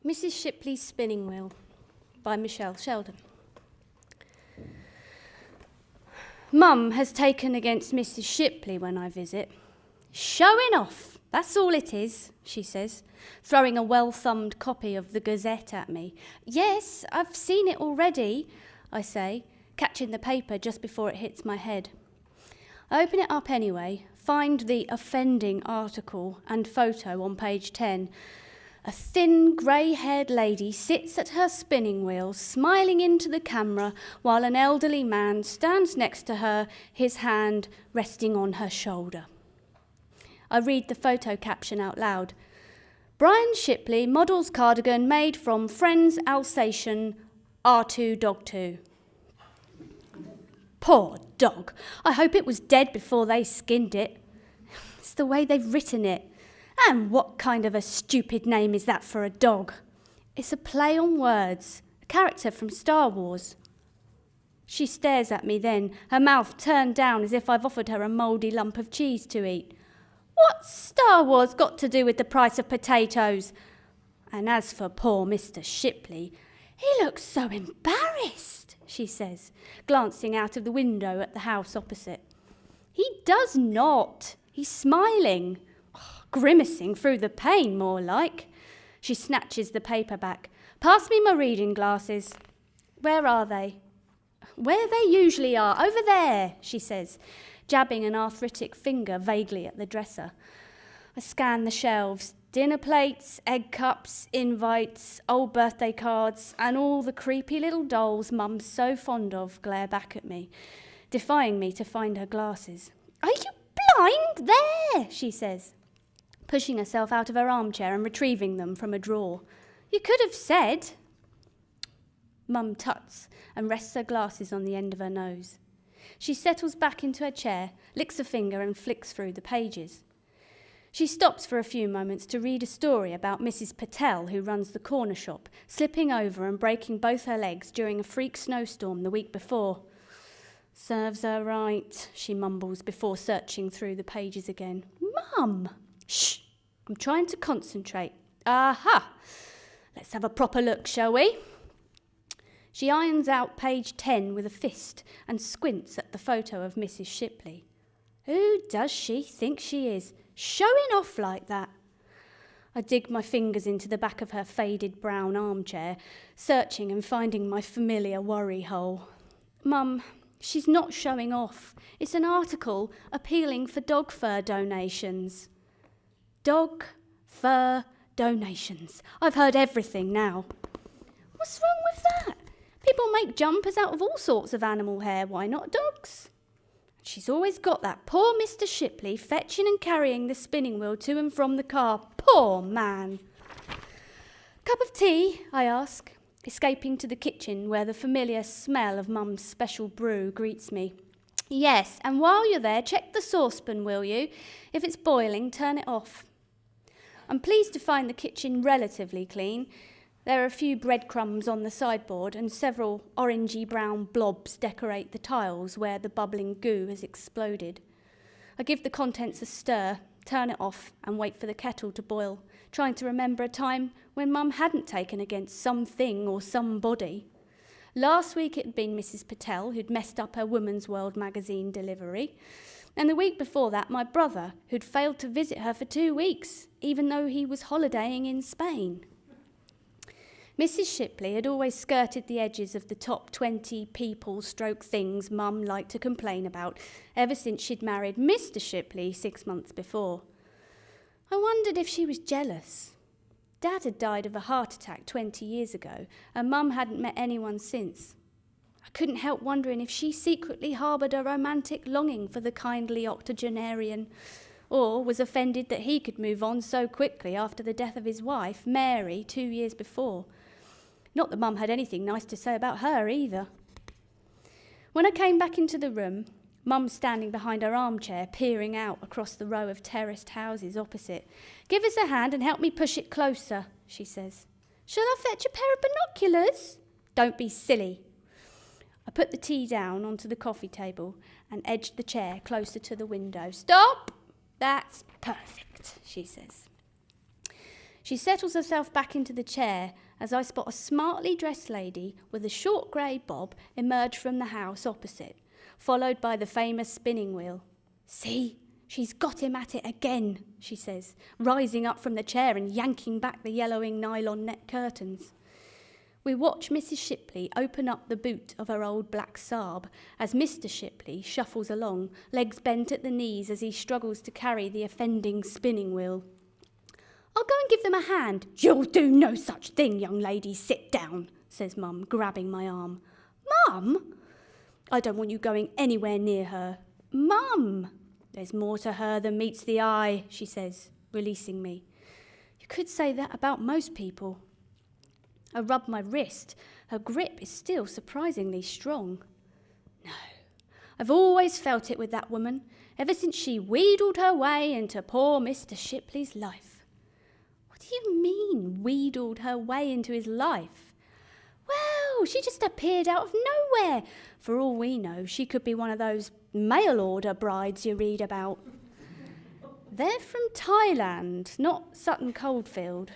Mrs. Shipley's Spinning Wheel by Michele Sheldon. Mum has taken against Mrs. Shipley when I visit. Showing off, that's all it is, she says, throwing a well-thumbed copy of the Gazette at me. Yes, I've seen it already, I say, catching the paper just before it hits my head. I open it up anyway, find the offending article and photo on page 10. A thin, grey-haired lady sits at her spinning wheel, smiling into the camera, while an elderly man stands next to her, his hand resting on her shoulder. I read the photo caption out loud. Brian Shipley models cardigan made from Friends Alsatian R2 Dog 2. Poor dog. I hope it was dead before they skinned it. It's the way they've written it. And what kind of a stupid name is that for a dog? It's a play on words, a character from Star Wars. She stares at me then, her mouth turned down as if I've offered her a mouldy lump of cheese to eat. What's Star Wars got to do with the price of potatoes? And as for poor Mr. Shipley, he looks so embarrassed, she says, glancing out of the window at the house opposite. He does not. He's smiling. Grimacing through the pain, more like. She snatches the paper back. Pass me my reading glasses. Where are they? Where they usually are. Over there, she says, jabbing an arthritic finger vaguely at the dresser. I scan the shelves. Dinner plates, egg cups, invites, old birthday cards, and all the creepy little dolls Mum's so fond of glare back at me, defying me to find her glasses. Are you blind? There, she says, pushing herself out of her armchair and retrieving them from a drawer. You could have said. Mum tuts and rests her glasses on the end of her nose. She settles back into her chair, licks a finger and flicks through the pages. She stops for a few moments to read a story about Mrs. Patel, who runs the corner shop, slipping over and breaking both her legs during a freak snowstorm the week before. Serves her right, she mumbles before searching through the pages again. Mum! Shh! I'm trying to concentrate. Aha! Let's have a proper look, shall we? She irons out page 10 with a fist and squints at the photo of Mrs. Shipley. Who does she think she is, showing off like that? I dig my fingers into the back of her faded brown armchair, searching and finding my familiar worry hole. Mum, she's not showing off. It's an article appealing for dog fur donations. Dog fur donations. I've heard everything now. What's wrong with that? People make jumpers out of all sorts of animal hair. Why not dogs? She's always got that poor Mr. Shipley fetching and carrying the spinning wheel to and from the car. Poor man. Cup of tea, I ask, escaping to the kitchen where the familiar smell of Mum's special brew greets me. Yes, and while you're there, check the saucepan, will you? If it's boiling, turn it off. I'm pleased to find the kitchen relatively clean. There are a few breadcrumbs on the sideboard and several orangey-brown blobs decorate the tiles where the bubbling goo has exploded. I give the contents a stir, turn it off and wait for the kettle to boil, trying to remember a time when Mum hadn't taken against something or somebody. Last week it had been Mrs. Patel who'd messed up her Woman's World magazine delivery, and the week before that my brother who'd failed to visit her for 2 weeks, even though he was holidaying in Spain. Mrs. Shipley had always skirted the edges of the top 20 people/things Mum liked to complain about ever since she'd married Mr. Shipley 6 months before. I wondered if she was jealous. Dad had died of a heart attack 20 years ago, and Mum hadn't met anyone since. I couldn't help wondering if she secretly harboured a romantic longing for the kindly octogenarian, or was offended that he could move on so quickly after the death of his wife, Mary, 2 years before. Not that Mum had anything nice to say about her either. When I came back into the room, Mum standing behind her armchair, peering out across the row of terraced houses opposite. Give us a hand and help me push it closer, she says. Shall I fetch a pair of binoculars? Don't be silly. I put the tea down onto the coffee table and edged the chair closer to the window. Stop! That's perfect, she says. She settles herself back into the chair as I spot a smartly dressed lady with a short grey bob emerge from the house opposite, followed by the famous spinning wheel. "See, she's got him at it again," she says, rising up from the chair and yanking back the yellowing nylon net curtains. We watch Mrs. Shipley open up the boot of her old black Saab as Mr. Shipley shuffles along, legs bent at the knees as he struggles to carry the offending spinning wheel. "I'll go and give them a hand." "You'll do no such thing, young lady. Sit down," says Mum, grabbing my arm. "Mum?" "I don't want you going anywhere near her." "Mum!" "There's more to her than meets the eye," she says, releasing me. You could say that about most people. I rub my wrist. Her grip is still surprisingly strong. No, I've always felt it with that woman, ever since she wheedled her way into poor Mr. Shipley's life. What do you mean, wheedled her way into his life? Well, she just appeared out of nowhere. For all we know, she could be one of those mail-order brides you read about. They're from Thailand, not Sutton Coldfield.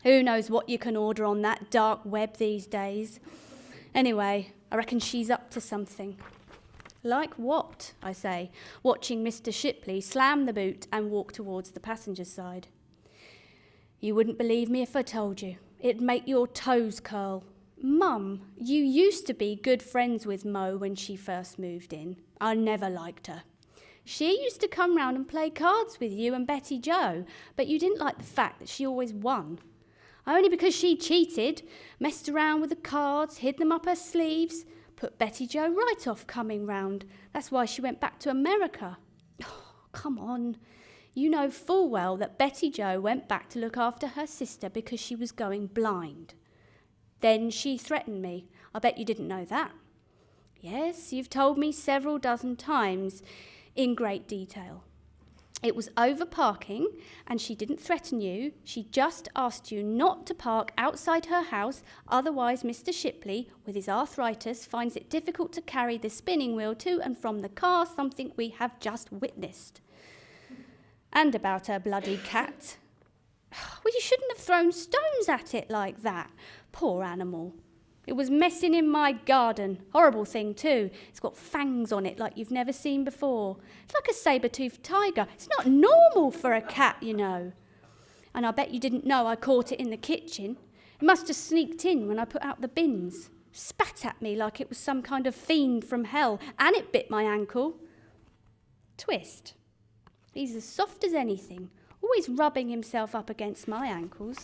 Who knows what you can order on that dark web these days? Anyway, I reckon she's up to something. "Like what?" I say, watching Mr. Shipley slam the boot and walk towards the passenger side. "You wouldn't believe me if I told you. It'd make your toes curl. Mum, you used to be good friends with Mo when she first moved in. I never liked her. She used to come round and play cards with you and Betty Jo, but you didn't like the fact that she always won. Only because she cheated, messed around with the cards, hid them up her sleeves, put Betty Jo right off coming round. That's why she went back to America." Oh, come on. You know full well that Betty Jo went back to look after her sister because she was going blind. Then she threatened me. I bet you didn't know that. Yes, you've told me several dozen times in great detail. It was over parking, and she didn't threaten you. She just asked you not to park outside her house, otherwise Mr. Shipley, with his arthritis, finds it difficult to carry the spinning wheel to and from the car, something we have just witnessed. And about her bloody cat. Well, you shouldn't have thrown stones at it like that. Poor animal. It was messing in my garden. Horrible thing, too. It's got fangs on it like you've never seen before. It's like a saber-toothed tiger. It's not normal for a cat, you know. And I bet you didn't know I caught it in the kitchen. It must have sneaked in when I put out the bins. Spat at me like it was some kind of fiend from hell, and it bit my ankle. Twist. He's as soft as anything, always rubbing himself up against my ankles.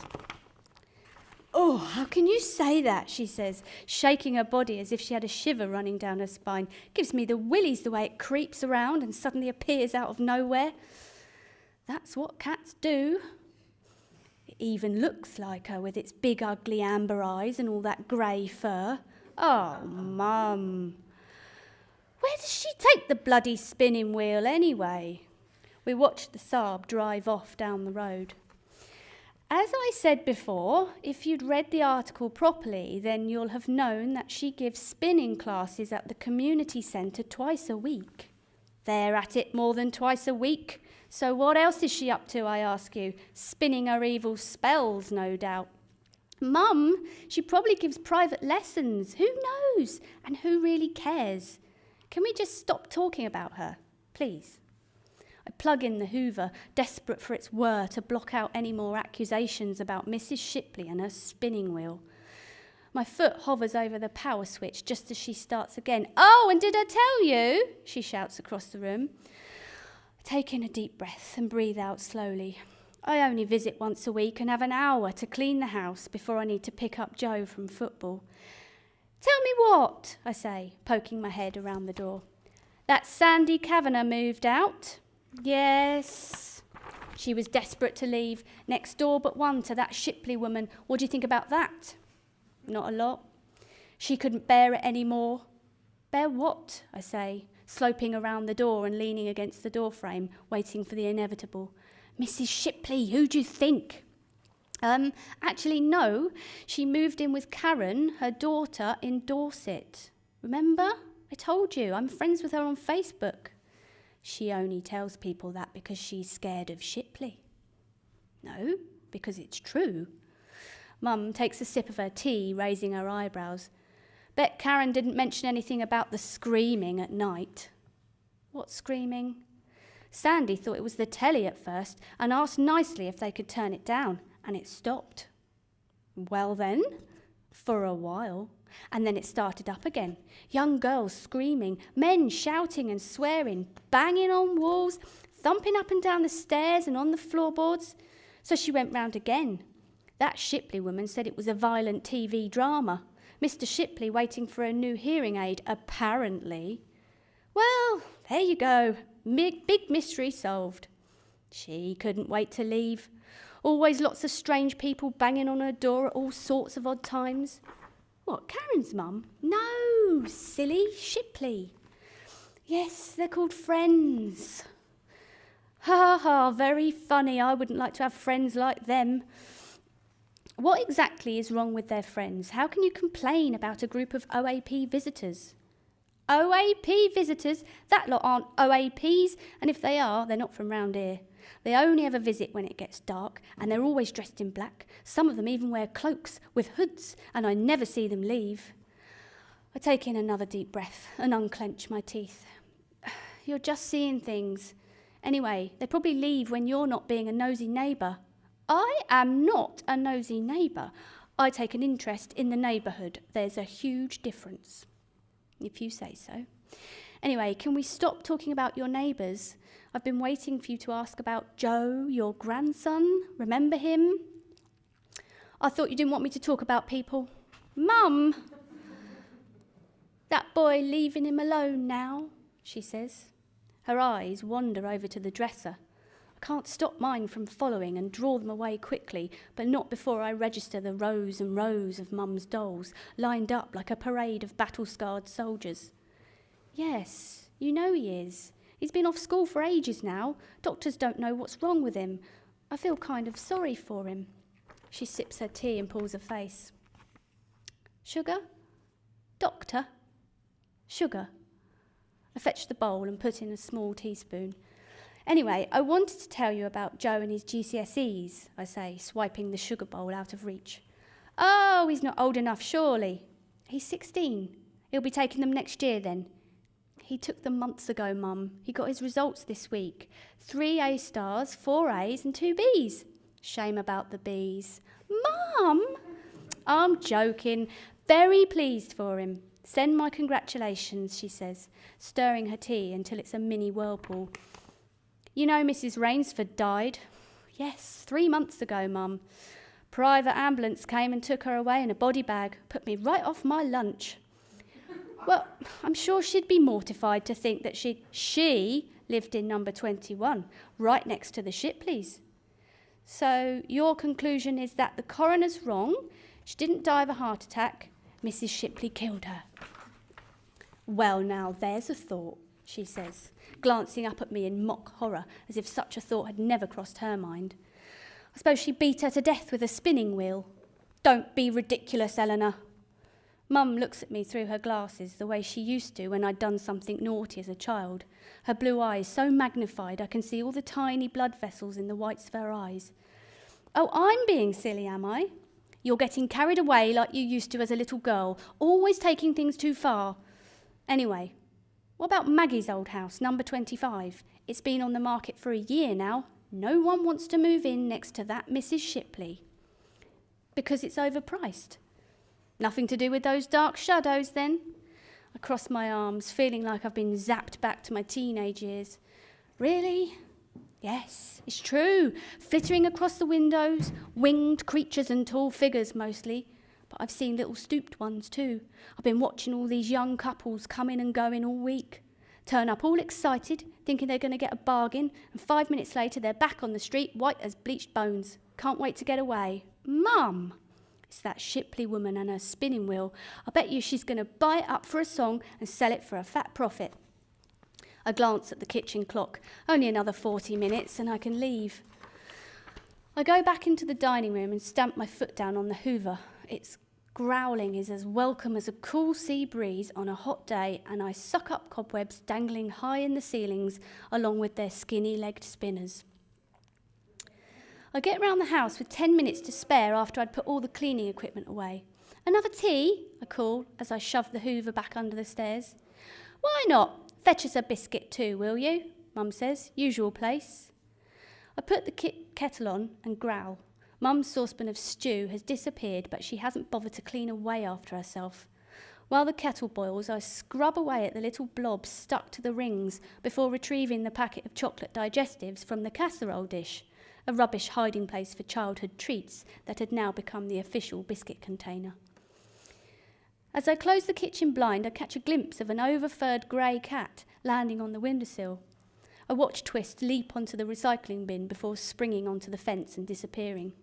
"Oh, how can you say that?" she says, shaking her body as if she had a shiver running down her spine. Gives me the willies the way it creeps around and suddenly appears out of nowhere. That's what cats do. It even looks like her with its big ugly amber eyes and all that grey fur. Oh, Mum. Where does she take the bloody spinning wheel anyway? We watched the Saab drive off down the road. As I said before, if you'd read the article properly, then you'll have known that she gives spinning classes at the community centre twice a week. They're at it more than twice a week. So what else is she up to, I ask you? Spinning her evil spells, no doubt. Mum, she probably gives private lessons. Who knows? And who really cares? Can we just stop talking about her, please? I plug in the Hoover, desperate for its whir to block out any more accusations about Mrs. Shipley and her spinning wheel. My foot hovers over the power switch just as she starts again. "Oh, and did I tell you?" she shouts across the room. I take in a deep breath and breathe out slowly. I only visit once a week and have an hour to clean the house before I need to pick up Joe from football. "Tell me what?" I say, poking my head around the door. "That Sandy Kavanagh moved out?" "Yes." She was desperate to leave, next door but one to that Shipley woman. What do you think about that? Not a lot. She couldn't bear it any more. Bear what? I say, sloping around the door and leaning against the door frame, waiting for the inevitable. "Mrs. Shipley, who do you think?" Actually, no. She moved in with Karen, her daughter, in Dorset. Remember? I told you, I'm friends with her on Facebook. She only tells people that because she's scared of Shipley. No, because it's true. Mum takes a sip of her tea, raising her eyebrows. Bet Karen didn't mention anything about the screaming at night. What screaming? Sandy thought it was the telly at first and asked nicely if they could turn it down, and it stopped. Well then, for a while. And then it started up again. Young girls screaming, men shouting and swearing, banging on walls, thumping up and down the stairs and on the floorboards. So she went round again. That Shipley woman said it was a violent TV drama. Mr. Shipley waiting for a new hearing aid, apparently. Well, there you go. Big mystery solved. She couldn't wait to leave. Always lots of strange people banging on her door at all sorts of odd times. What, Karen's mum? No, silly, Shipley. Yes, they're called friends. Ha ha, very funny. I wouldn't like to have friends like them. What exactly is wrong with their friends? How can you complain about a group of OAP visitors? OAP visitors? That lot aren't OAPs, and if they are, they're not from round here. They only ever visit when it gets dark, and they're always dressed in black. Some of them even wear cloaks with hoods, and I never see them leave. I take in another deep breath and unclench my teeth. You're just seeing things. Anyway, they probably leave when you're not being a nosy neighbour. I am not a nosy neighbour. I take an interest in the neighbourhood. There's a huge difference, if you say so. Anyway, can we stop talking about your neighbours? I've been waiting for you to ask about Joe, your grandson. Remember him? I thought you didn't want me to talk about people. Mum! That boy leaving him alone now, she says. Her eyes wander over to the dresser. I can't stop mine from following and draw them away quickly, but not before I register the rows and rows of Mum's dolls, lined up like a parade of battle-scarred soldiers. Yes, you know he is. He's been off school for ages now. Doctors don't know what's wrong with him. I feel kind of sorry for him. She sips her tea and pulls her face. Sugar? Doctor? Sugar. I fetch the bowl and put in a small teaspoon. Anyway, I wanted to tell you about Joe and his GCSEs, I say, swiping the sugar bowl out of reach. Oh, he's not old enough, surely. He's 16. He'll be taking them next year then. He took them months ago, Mum. He got his results this week. 3 A stars, 4 A's and 2 B's. Shame about the B's. Mum! I'm joking. Very pleased for him. Send my congratulations, she says, stirring her tea until it's a mini whirlpool. You know Mrs. Rainsford died? Yes, 3 months ago, Mum. Private ambulance came and took her away in a body bag. Put me right off my lunch. Well, I'm sure she'd be mortified to think that she lived in number 21, right next to the Shipleys. So your conclusion is that the coroner's wrong, she didn't die of a heart attack, Mrs. Shipley killed her. Well, now, there's a thought, she says, glancing up at me in mock horror, as if such a thought had never crossed her mind. I suppose she beat her to death with a spinning wheel. Don't be ridiculous, Eleanor. Mum looks at me through her glasses the way she used to when I'd done something naughty as a child, her blue eyes so magnified I can see all the tiny blood vessels in the whites of her eyes. Oh, I'm being silly, am I? You're getting carried away like you used to as a little girl, always taking things too far. Anyway, what about Maggie's old house, number 25? It's been on the market for a year now. No one wants to move in next to that Mrs. Shipley. Because it's overpriced. Nothing to do with those dark shadows, then? I cross my arms, feeling like I've been zapped back to my teenage years. Really? Yes, it's true. Flittering across the windows, winged creatures and tall figures mostly. But I've seen little stooped ones too. I've been watching all these young couples coming and going all week. Turn up all excited, thinking they're going to get a bargain, and 5 minutes later they're back on the street, white as bleached bones. Can't wait to get away. Mum! It's that Shipley woman and her spinning wheel. I bet you she's going to buy it up for a song and sell it for a fat profit. I glance at the kitchen clock. Only another 40 minutes and I can leave. I go back into the dining room and stamp my foot down on the Hoover. Its growling is as welcome as a cool sea breeze on a hot day, and I suck up cobwebs dangling high in the ceilings along with their skinny-legged spinners. I get round the house with 10 minutes to spare after I'd put all the cleaning equipment away. "Another tea?" I call as I shove the hoover back under the stairs. "Why not? Fetch us a biscuit too, will you?" Mum says. Usual place. I put the kettle on and growl. Mum's saucepan of stew has disappeared, but she hasn't bothered to clean away after herself. While the kettle boils, I scrub away at the little blobs stuck to the rings before retrieving the packet of chocolate digestives from the casserole dish, a rubbish hiding place for childhood treats that had now become the official biscuit container. As I close the kitchen blind, I catch a glimpse of an over-furred grey cat landing on the windowsill. I watch Twist leap onto the recycling bin before springing onto the fence and disappearing.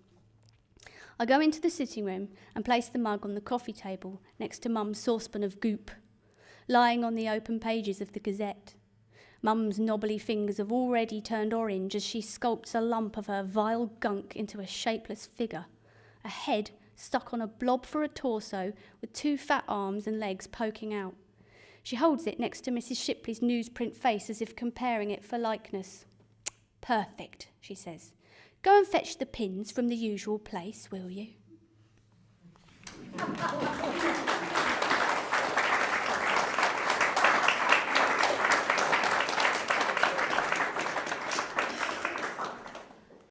I go into the sitting room and place the mug on the coffee table next to Mum's saucepan of goop, lying on the open pages of the Gazette. Mum's knobbly fingers have already turned orange as she sculpts a lump of her vile gunk into a shapeless figure, a head stuck on a blob for a torso with 2 fat arms and legs poking out. She holds it next to Mrs. Shipley's newsprint face as if comparing it for likeness. "Perfect," she says. "Go and fetch the pins from the usual place, will you?"